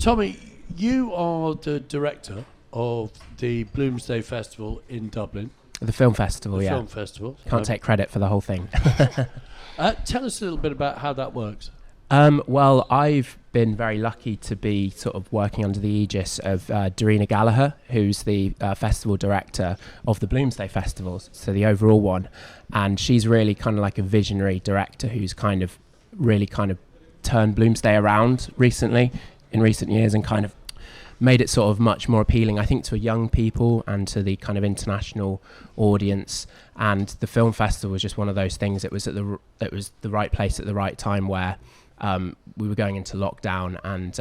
Tommy, you are the director of the Bloomsday Festival in Dublin. The film festival, The film festival. Can't take credit for the whole thing. Tell us a little bit about how that works. Well, I've been very lucky to be sort of working under the aegis of Darina Gallagher, who's the festival director of the Bloomsday Festivals, so the overall one. And she's really kind of like a visionary director who's kind of really kind of turned Bloomsday around in recent years and kind of made it sort of much more appealing, I think, to young people and to the kind of international audience. And the film festival was just one of those things. It was the right place at the right time where we were going into lockdown, and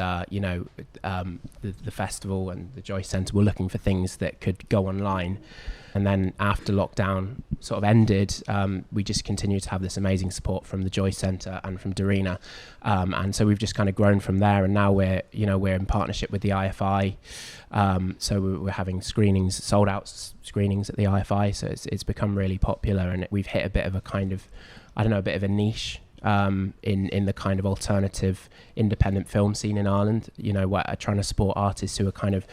the festival and the Joyce Centre were looking for things that could go online. And then after lockdown sort of ended, we just continued to have this amazing support from the Joyce Centre and from Darina. And so we've just kind of grown from there. And now we're in partnership with the IFI. So we're having screenings, sold out screenings at the IFI. So it's become really popular, and we've hit a bit of a kind of, a bit of a niche in the kind of alternative independent film scene in Ireland, trying to support artists who are kind of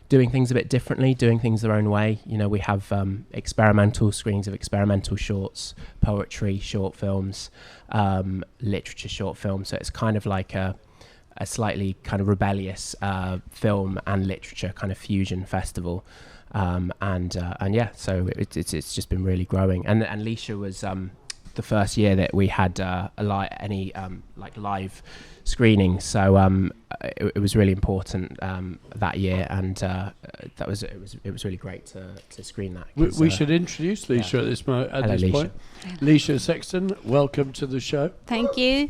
doing things a bit differently, doing things their own way. We have experimental screenings of experimental shorts, poetry, short films, literature short films. So it's kind of like a slightly kind of rebellious film and literature kind of fusion festival. So it's just been really growing. And Leisha was the first year that we had live screening, so it was really important that year, and it was really great to screen that. We should introduce Leisha at this Leisha. point. Laoisa Sexton, welcome to the show. Thank you.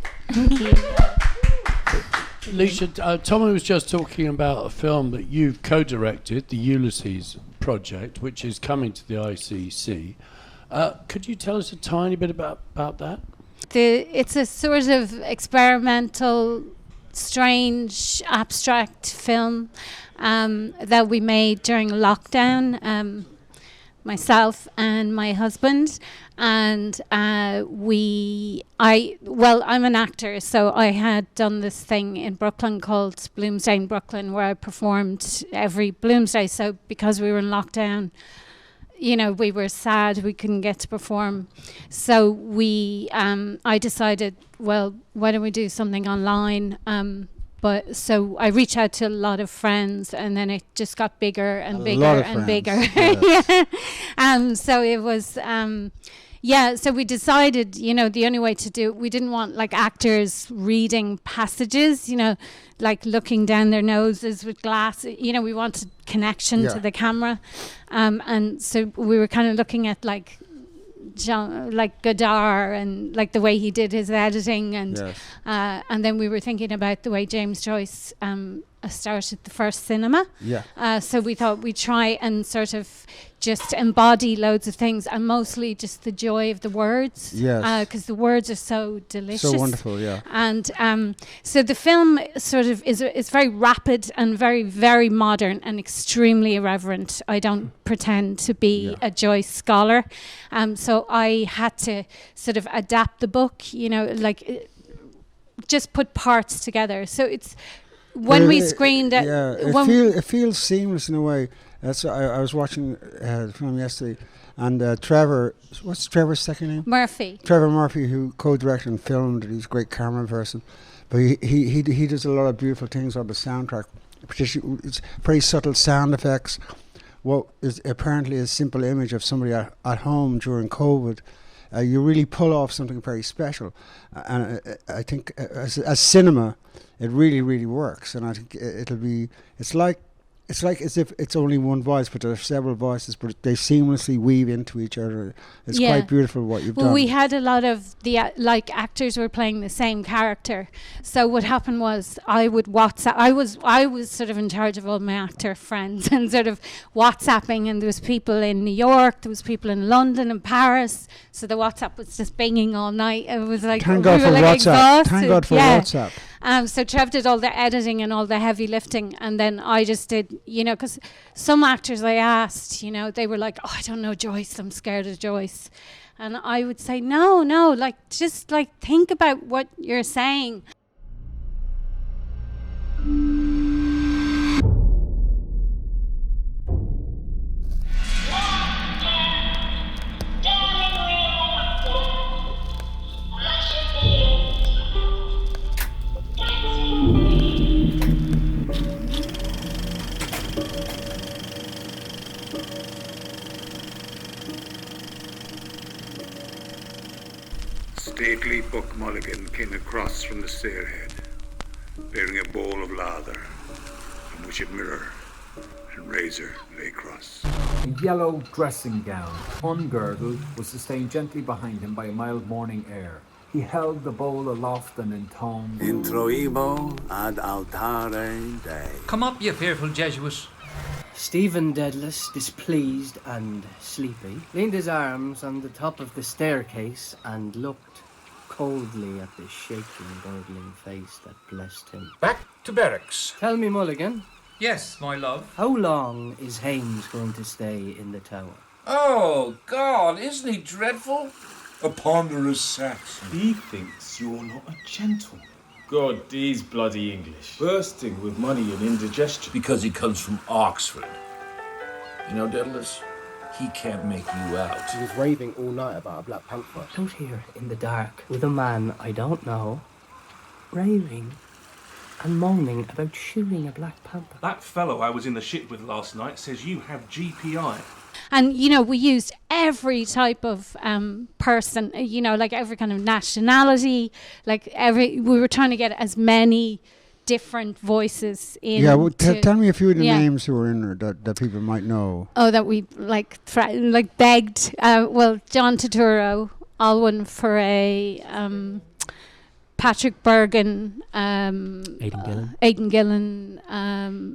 Leisha, Tommy was just talking about a film that you've co-directed, the Ulysses Project, which is coming to the ICC. Could you tell us a tiny bit about that? It's a sort of experimental, strange, abstract film that we made during lockdown, myself and my husband. And I'm an actor, so I had done this thing in Brooklyn called Bloomsday in Brooklyn, where I performed every Bloomsday. So because we were in lockdown, we were sad we couldn't get to perform. So I decided, well, why don't we do something online? So I reached out to a lot of friends, and then it just got bigger and bigger and bigger. Yes. So it was, so we decided, the only way to do it, we didn't want like actors reading passages, like looking down their noses with glass. We wanted connection to the camera. And so we were kind of looking at like Godard and like the way he did his editing, and then we were thinking about the way James Joyce started the first cinema. So we thought we'd try and sort of just embody loads of things, and mostly just the joy of the words, because the words are so delicious, so wonderful. And so the film sort of is very rapid and very, very modern and extremely irreverent. I don't pretend to be a Joyce scholar, so I had to sort of adapt the book, just put parts together. So it's when we screened it, it feels seamless in a way. I was watching the film yesterday, and Trevor, what's Trevor's second name? Murphy. Trevor Murphy, who co-directed and filmed it. He's a great camera person, but he does a lot of beautiful things on the soundtrack. Particularly, it's very subtle sound effects. What is apparently a simple image of somebody at home during COVID. You really pull off something very special, and I think as cinema, it really, really works. And I think it's like as if it's only one voice, but there are several voices, but they seamlessly weave into each other. It's quite beautiful what you've done. Well, we had a lot of the actors were playing the same character. So what happened was I would WhatsApp. I was sort of in charge of all my actor friends and sort of WhatsApping, and there was people in New York, there was people in London and Paris. So the WhatsApp was just binging all night. It was like Thank God for WhatsApp. Thank God for WhatsApp. So Trev did all the editing and all the heavy lifting, and then I just did, because some actors I asked, they were like, oh, I don't know Joyce, I'm scared of Joyce. And I would say, no, just think about what you're saying. stately Buck Mulligan came across from the stairhead, bearing a bowl of lather, on which a mirror and razor lay across. A yellow dressing gown, ungirdled, was sustained gently behind him by a mild morning air. He held the bowl aloft and intoned, Introibo ad altare Dei. Come up, you fearful Jesuit. Stephen Dedalus, displeased and sleepy, leaned his arms on the top of the staircase and looked coldly at the shaking, gurgling face that blessed him. Back to barracks. Tell me, Mulligan, Yes, my love. how long is Haynes going to stay in the tower? Oh, God, isn't he dreadful? A ponderous Saxon. He thinks you're not a gentleman. God, these bloody English. Bursting with money and indigestion. Because he comes from Oxford. You know, Dedalus, he can't make you out. He was raving all night about a Black Panther. Out here in the dark with a man I don't know, raving and moaning about shooting a Black Panther. That fellow I was in the ship with last night says you have GPI. And, we used every type of person, like every kind of nationality, we were trying to get as many different voices in. Yeah, well, tell me a few of the names who were in there that people might know. Oh, that we begged. John Turturro, Olwen Fouéré, Patrick Bergin, Aidan Gillen.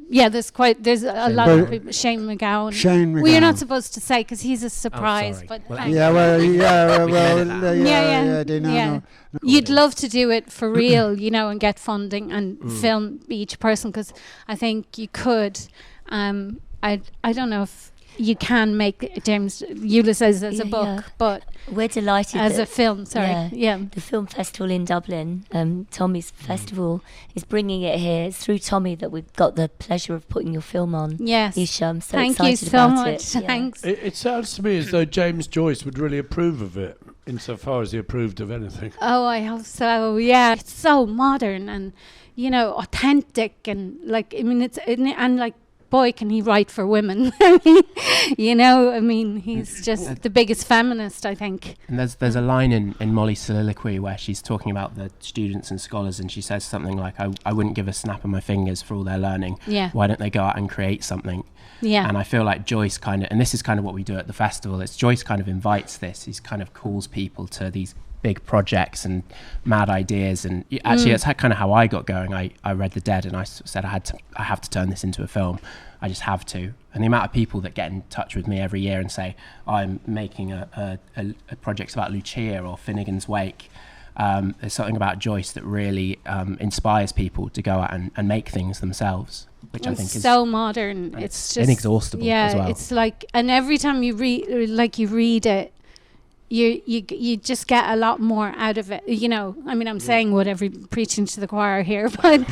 There's a lot of people. Shane MacGowan. Well, you're not supposed to say because he's a surprise. Oh, but well, they know. You'd love to do it for real, and get funding and film each person, because I think you could. I don't know if you can make Ulysses as a book, but we're delighted as a film. The film festival in Dublin, Tommy's festival, is bringing it here. It's through Tommy that we've got the pleasure of putting your film on. Yes, Isha, I'm so thank excited you so about much. it. Thanks. It sounds to me as though James Joyce would really approve of it, insofar as he approved of anything. Oh, I hope so. Yeah, it's so modern and authentic and boy, can he write for women. He's just the biggest feminist, I think. And there's a line in Molly's soliloquy where she's talking about the students and scholars, and she says something like, I wouldn't give a snap of my fingers for all their learning. Yeah. Why don't they go out and create something? Yeah. And I feel like Joyce and this is kind of what we do at the festival, it's Joyce kind of invites this, he kind of calls people to these big projects and mad ideas, and actually it's kind of how I got going. I read The Dead and I said I have to turn this into a film. I just have to. And the amount of people that get in touch with me every year and say, I'm making a project about Lucia or Finnegan's Wake. There's something about Joyce that really inspires people to go out and make things themselves, which I think is so modern. It's just inexhaustible as well. It's like, and every time you read it, you just get a lot more out of it. I'm saying whatever, preaching to the choir here, but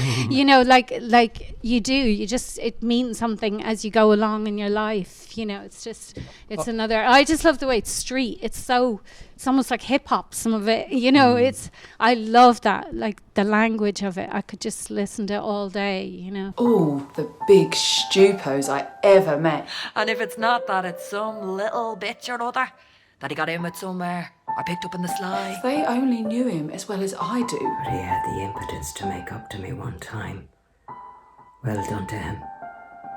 it means something as you go along in your life. It's another. I just love the way it's street. It's almost like hip hop. Some of it, I love that, like the language of it. I could just listen to it all day. Oh, the big stupos I ever met. And if it's not that, it's some little bitch or other that he got in with somewhere or picked up in the sly. If they only knew him as well as I do. But he had the impotence to make up to me one time. Well done to him,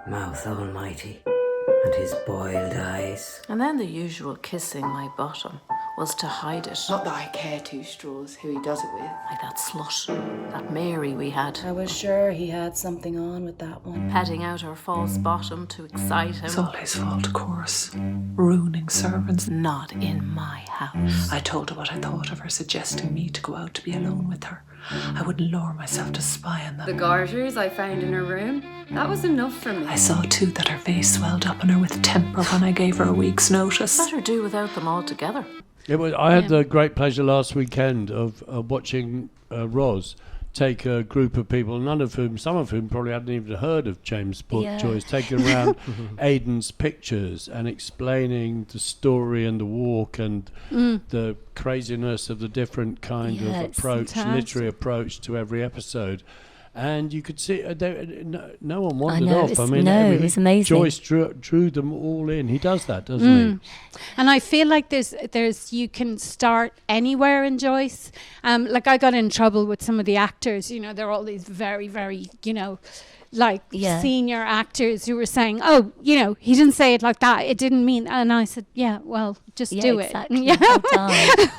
mouth almighty, and his boiled eyes. And then the usual kissing my bottom was to hide it. Not that I care two straws who he does it with. Like that slut, that Mary we had. I was sure he had something on with that one. Petting out her false bottom to excite him. It's all his fault, of course. Ruining servants. Not in my house. I told her what I thought of her suggesting me to go out to be alone with her. I wouldn't lower myself to spy on them. The garters I found in her room, that was enough for me. I saw too that her face swelled up on her with temper when I gave her a week's notice. Better do without them altogether. I had the great pleasure last weekend of watching Roz take a group of people, some of whom probably hadn't even heard of James Joyce, taking around Aidan's pictures and explaining the story and the walk and the craziness of the different kind of approach, literary approach to every episode. and you could see no one wandered off. It was amazing. Joyce drew them all in. He does that, doesn't he? And I feel like there's you can start anywhere in Joyce. Like I got in trouble with some of the actors. You know, they're all these very, very, senior actors who were saying, "Oh, he didn't say it like that. It didn't mean." And I said, "Yeah, well, just do exactly. it." Well done.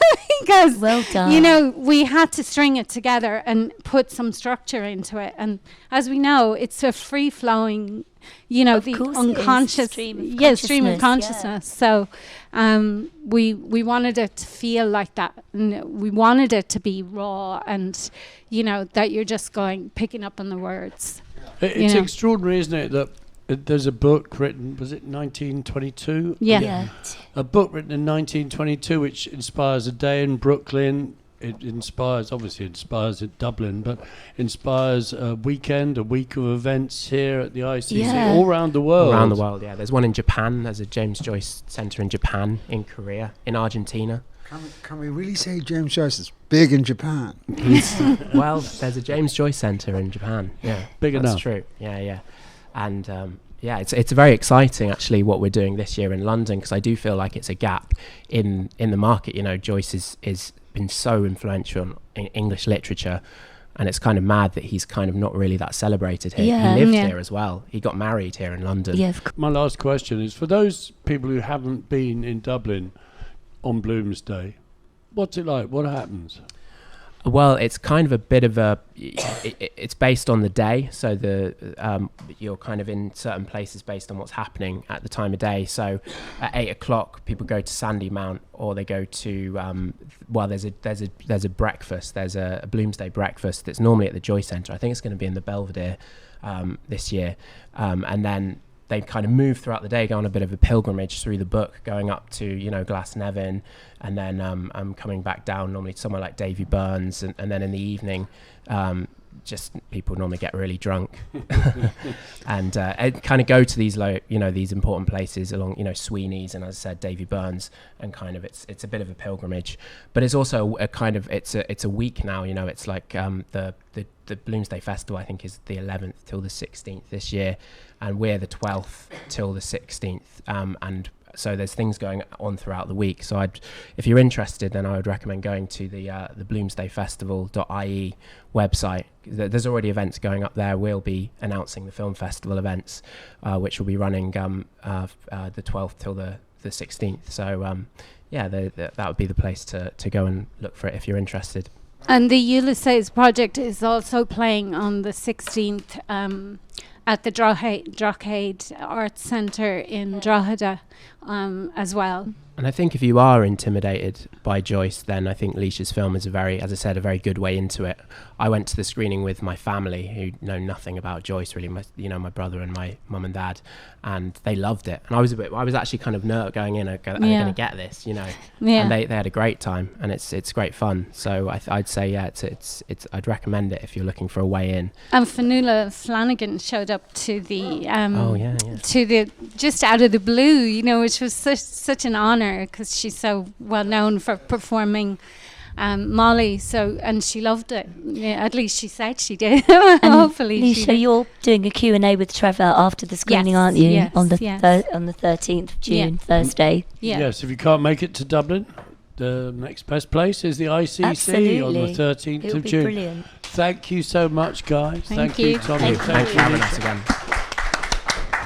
Because well done. We had to string it together and put some structure into it. And as we know, it's a free flowing, the unconscious stream of consciousness. So we wanted it to feel like that, and we wanted it to be raw, and that you're just picking up on the words. It's extraordinary, isn't it, that there's a book written, was it 1922? Yeah. A book written in 1922 which inspires a day in Brooklyn. It inspires at Dublin, but inspires a week of events here at the ICC, all around the world. Around the world, yeah. There's one in Japan. There's a James Joyce Centre in Japan, in Creagh, in Argentina. Can we really say James Joyce is big in Japan? Well, there's a James Joyce Centre in Japan. Yeah, big enough. That's true. Yeah. And it's very exciting actually what we're doing this year in London, because I do feel like it's a gap in the market. Joyce is been so influential in English literature, and it's kind of mad that he's kind of not really that celebrated here. He lived here as well. He got married here in London. Yeah. My last question is for those people who haven't been in Dublin on Bloomsday, what's it like? What happens? Well, it's kind of a bit of it's based on the day, so you're kind of in certain places based on what's happening at the time of day. So at 8:00 people go to Sandy Mount, or they go to there's a breakfast. There's a Bloomsday breakfast that's normally at the Joyce Centre. I think it's going to be in the Belvedere this year, and then they kind of move throughout the day, go on a bit of a pilgrimage through the book, going up to Glasnevin, and then coming back down normally to somewhere like Davy Burns, and then in the evening just people normally get really drunk and kind of go to these these important places along Sweeney's and, as I said, Davy Burns, and kind of it's a bit of a pilgrimage, but it's also a kind of it's a week now. It's like the Bloomsday Festival I think is the 11th till the 16th this year, and we're the 12th till the 16th, and so there's things going on throughout the week. So if you're interested, then I would recommend going to the bloomsdayfestival.ie website. There's already events going up there. We'll be announcing the film festival events, which will be running the 12th till the 16th. So that would be the place to go and look for it if you're interested. And the Ulysses Project is also playing on the 16th at the Drogheda Arts Centre in Drogheda as well. And I think if you are intimidated by Joyce, then I think Leisha's film is a very good way into it. I went to the screening with my family, who know nothing about Joyce really, my brother and my mum and dad, and they loved it. And I was actually kind of nervous going in. Are they going to get this? And they had a great time, and it's great fun. So I'd say it's I'd recommend it if you're looking for a way in. And Fionnuala Flanagan showed up to the to the just out of the blue, which was such an honour, because she's so well known for performing Molly, and she loved it. Yeah, at least she said she did. Hopefully, Leisha, you're doing a Q&A with Trevor after the screening, aren't you? Yes, on the 13th of June, Thursday. Yeah. Yes, if you can't make it to Dublin, the next best place is the ICC on the 13th of June. Brilliant. Thank you so much, guys. Thank you, Tommy. Thanks for having us again.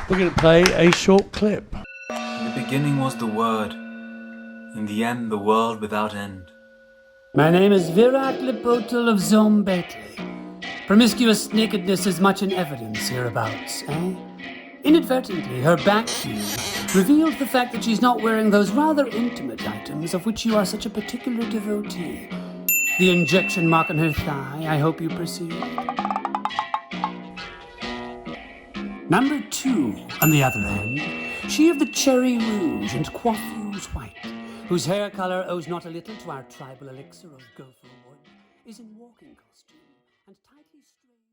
We're going to play a short clip. In the beginning was the Word, in the end the world without end. My name is Virat Lipotul of Zombetli. Promiscuous nakedness is much in evidence hereabouts, eh? Inadvertently, her back view revealed the fact that she's not wearing those rather intimate items of which you are such a particular devotee. The injection mark on her thigh, I hope you perceive. Number 2, on the other hand, she of the cherry rouge and coiffures white, whose hair colour owes not a little to our tribal elixir of gopher wood, is in walking costume and tightly straight.